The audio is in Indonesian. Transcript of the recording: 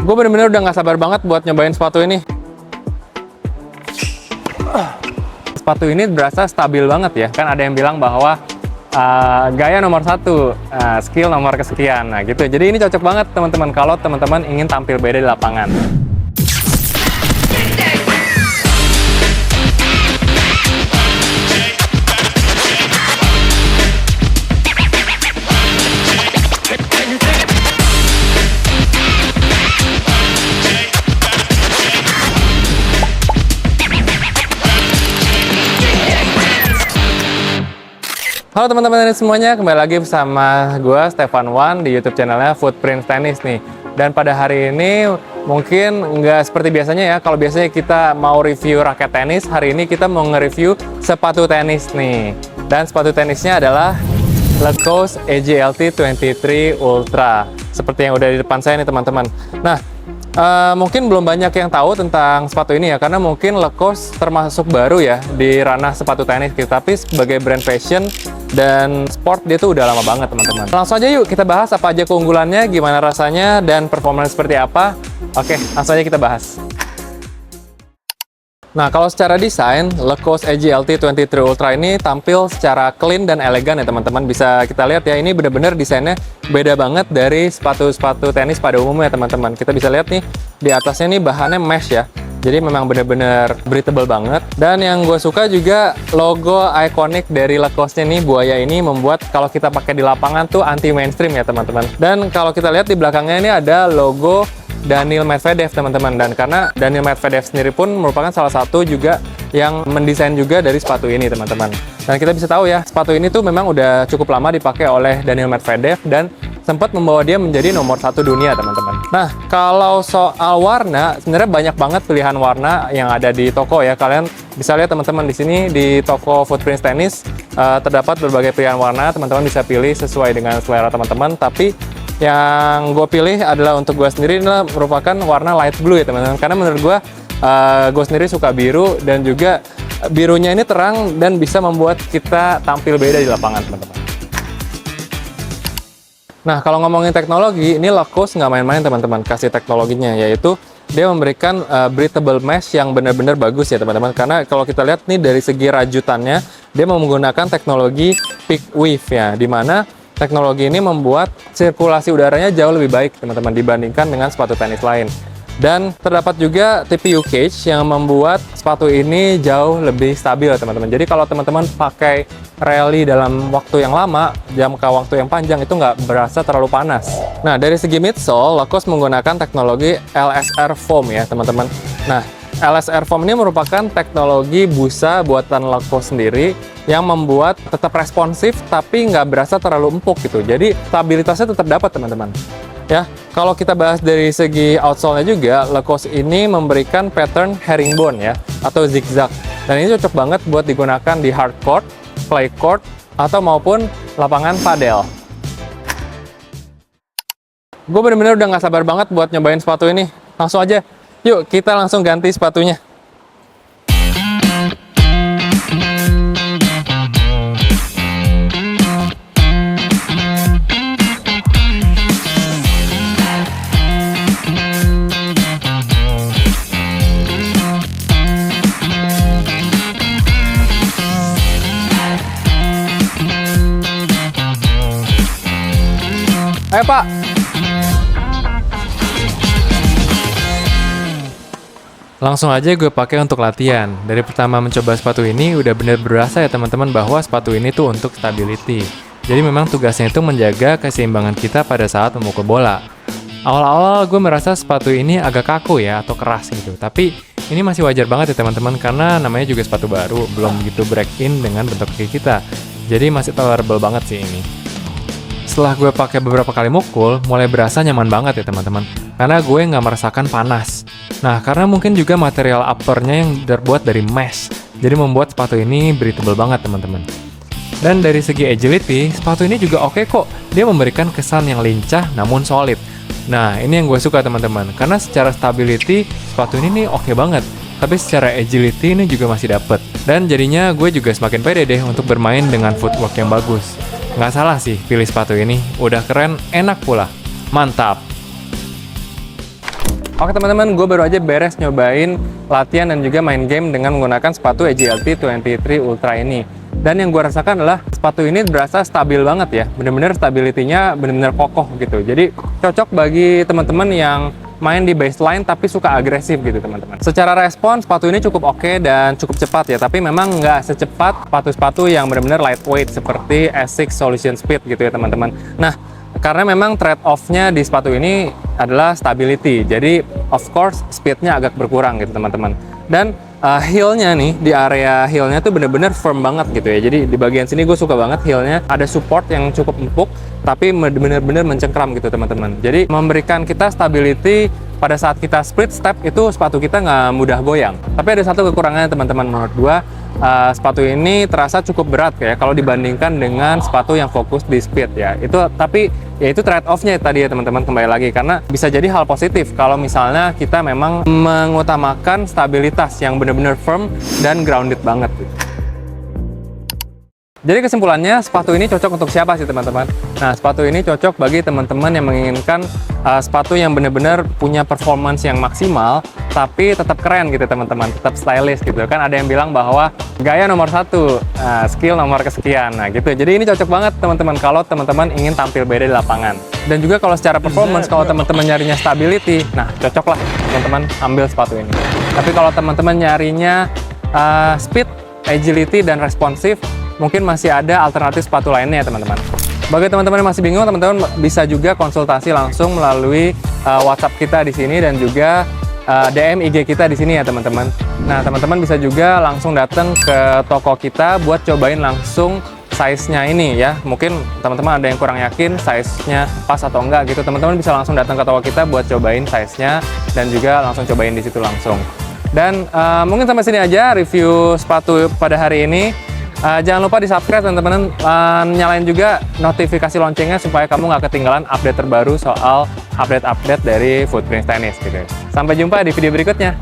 Gue bener-bener udah nggak sabar banget buat nyobain sepatu ini. Sepatu ini berasa stabil banget ya. Kan ada yang bilang bahwa gaya nomor 1, skill nomor kesekian. Nah gitu. Jadi ini cocok banget teman-teman kalau teman-teman ingin tampil beda di lapangan. Halo teman-teman semuanya, kembali lagi bersama gue Stefan Wan di YouTube channelnya Footprint Tennis nih. Dan pada hari ini mungkin nggak seperti biasanya ya. Kalau biasanya kita mau review raket tenis, hari ini kita mau nge-review sepatu tenis nih. Dan sepatu tenisnya adalah Lacoste AJLT 23 Ultra. Seperti yang udah di depan saya nih teman-teman. Nah, mungkin belum banyak yang tahu tentang sepatu ini ya, karena mungkin Lacoste termasuk baru ya di ranah sepatu tenis gitu. Tapi sebagai brand fashion dan sport dia tuh udah lama banget teman-teman. Langsung aja yuk kita bahas apa aja keunggulannya, gimana rasanya, dan performanya seperti apa. Oke, langsung aja kita bahas. Nah, kalau secara desain, Lacoste AJLT 23 Ultra ini tampil secara clean dan elegan ya teman-teman. Bisa kita lihat ya, ini bener-bener desainnya beda banget dari sepatu-sepatu tenis pada umumnya teman-teman. Kita bisa lihat nih, di atasnya nih bahannya mesh ya. Jadi memang bener-bener breathable banget. Dan yang gue suka juga logo ikonik dari Lacoste nih, buaya ini membuat kalau kita pakai di lapangan tuh anti mainstream ya teman-teman. Dan kalau kita lihat di belakangnya ini ada logo Daniil Medvedev teman-teman, dan karena Daniil Medvedev sendiri pun merupakan salah satu juga yang mendesain juga dari sepatu ini teman-teman. Dan kita bisa tahu ya, sepatu ini tuh memang udah cukup lama dipakai oleh Daniil Medvedev dan sempat membawa dia menjadi nomor 1 dunia teman-teman. Nah, kalau soal warna, sebenarnya banyak banget pilihan warna yang ada di toko ya. Kalian bisa lihat teman-teman di sini di toko Footprint Tennis terdapat berbagai pilihan warna. Teman-teman bisa pilih sesuai dengan selera teman-teman, tapi yang gue pilih adalah untuk gue sendiri adalah merupakan warna light blue ya teman-teman, karena menurut gue sendiri suka biru, dan juga birunya ini terang dan bisa membuat kita tampil beda di lapangan teman-teman. Nah, kalau ngomongin teknologi, ini Lacoste nggak main-main teman-teman kasih teknologinya, yaitu dia memberikan breathable mesh yang benar-benar bagus ya teman-teman. Karena kalau kita lihat nih dari segi rajutannya, dia menggunakan teknologi peak weave ya, di mana teknologi ini membuat sirkulasi udaranya jauh lebih baik teman-teman dibandingkan dengan sepatu tenis lain. Dan terdapat juga TPU cage yang membuat sepatu ini jauh lebih stabil ya teman-teman. Jadi kalau teman-teman pakai rally dalam waktu yang lama, jangka waktu yang panjang, itu nggak berasa terlalu panas. Nah, dari segi midsole, Lacoste menggunakan teknologi LSR foam ya teman-teman. Nah, LSR foam ini merupakan teknologi busa buatan Lacoste sendiri yang membuat tetap responsif tapi nggak berasa terlalu empuk gitu. Jadi stabilitasnya tetap dapat teman-teman. Ya, kalau kita bahas dari segi outsole-nya juga, Lacoste ini memberikan pattern herringbone ya, atau zigzag. Dan ini cocok banget buat digunakan di hard court, clay court, atau maupun lapangan padel. Gue bener-bener udah nggak sabar banget buat nyobain sepatu ini. Langsung aja, yuk kita langsung ganti sepatunya. Ayo Pak. Langsung aja gue pakai untuk latihan. Dari pertama mencoba sepatu ini udah bener berasa ya teman-teman bahwa sepatu ini tuh untuk stability. Jadi memang tugasnya itu menjaga keseimbangan kita pada saat memukul bola. Awal-awal gue merasa sepatu ini agak kaku ya atau keras gitu. Tapi ini masih wajar banget ya teman-teman, karena namanya juga sepatu baru, belum gitu break in dengan bentuk kaki kita. Jadi masih tolerable banget sih ini. Setelah gue pakai beberapa kali mukul, mulai berasa nyaman banget ya teman-teman, karena gue nggak merasakan panas. Nah, karena mungkin juga material uppernya yang terbuat dari mesh, jadi membuat sepatu ini breathable banget teman-teman. Dan dari segi agility, sepatu ini juga oke kok. Dia memberikan kesan yang lincah namun solid. Nah, ini yang gue suka teman-teman, karena secara stability sepatu ini nih oke banget, tapi secara agility ini juga masih dapet. Dan jadinya gue juga semakin pede deh untuk bermain dengan footwork yang bagus. Nggak salah sih pilih sepatu ini, udah keren, enak pula. Mantap! Oke teman-teman, gue baru aja beres nyobain latihan dan juga main game dengan menggunakan sepatu AJLT 23 Ultra ini. Dan yang gue rasakan adalah sepatu ini berasa stabil banget ya, bener-bener stability-nya bener-bener kokoh gitu. Jadi cocok bagi teman-teman yang main di baseline tapi suka agresif gitu teman-teman. Secara respon sepatu ini cukup oke dan cukup cepat ya, tapi memang nggak secepat sepatu-sepatu yang benar-benar lightweight seperti Asics Solution Speed gitu ya teman-teman. Nah, karena memang trade-off-nya di sepatu ini adalah stability, jadi of course speed-nya agak berkurang gitu teman-teman. Dan heel-nya nih, di area heel-nya tuh bener-bener firm banget gitu ya. Jadi di bagian sini gue suka banget heel-nya, ada support yang cukup empuk tapi bener-bener mencengkram gitu teman-teman. Jadi memberikan kita stability pada saat kita split step itu sepatu kita nggak mudah goyang. Tapi ada satu kekurangannya teman-teman menurut gue, sepatu ini terasa cukup berat ya kalau dibandingkan dengan sepatu yang fokus di speed ya. Tapi ya itu trade off-nya tadi ya teman-teman, kembali lagi karena bisa jadi hal positif kalau misalnya kita memang mengutamakan stabilitas yang benar-benar firm dan grounded banget. Jadi kesimpulannya, sepatu ini cocok untuk siapa sih teman-teman? Nah, sepatu ini cocok bagi teman-teman yang menginginkan sepatu yang benar-benar punya performance yang maksimal, tapi tetap keren gitu teman-teman, tetap stylish gitu. Kan ada yang bilang bahwa gaya nomor satu, skill nomor kesekian. Nah gitu, jadi ini cocok banget teman-teman kalau teman-teman ingin tampil beda di lapangan. Dan juga kalau secara performance, kalau teman-teman nyarinya stability, nah cocok lah teman-teman ambil sepatu ini. Tapi kalau teman-teman nyarinya speed, agility, dan responsif, mungkin masih ada alternatif sepatu lainnya ya teman-teman. Bagi teman-teman yang masih bingung, teman-teman bisa juga konsultasi langsung melalui WhatsApp kita di sini dan juga DM IG kita di sini ya teman-teman. Nah teman-teman bisa juga langsung datang ke toko kita buat cobain langsung size-nya ini ya. Mungkin teman-teman ada yang kurang yakin size-nya pas atau enggak gitu, teman-teman bisa langsung datang ke toko kita buat cobain size-nya dan juga langsung cobain di situ langsung. Dan mungkin sampai sini aja review sepatu pada hari ini. Jangan lupa di subscribe teman-teman, nyalain juga notifikasi loncengnya supaya kamu nggak ketinggalan update terbaru soal update-update dari Footprints Tennis gitu. Sampai jumpa di video berikutnya.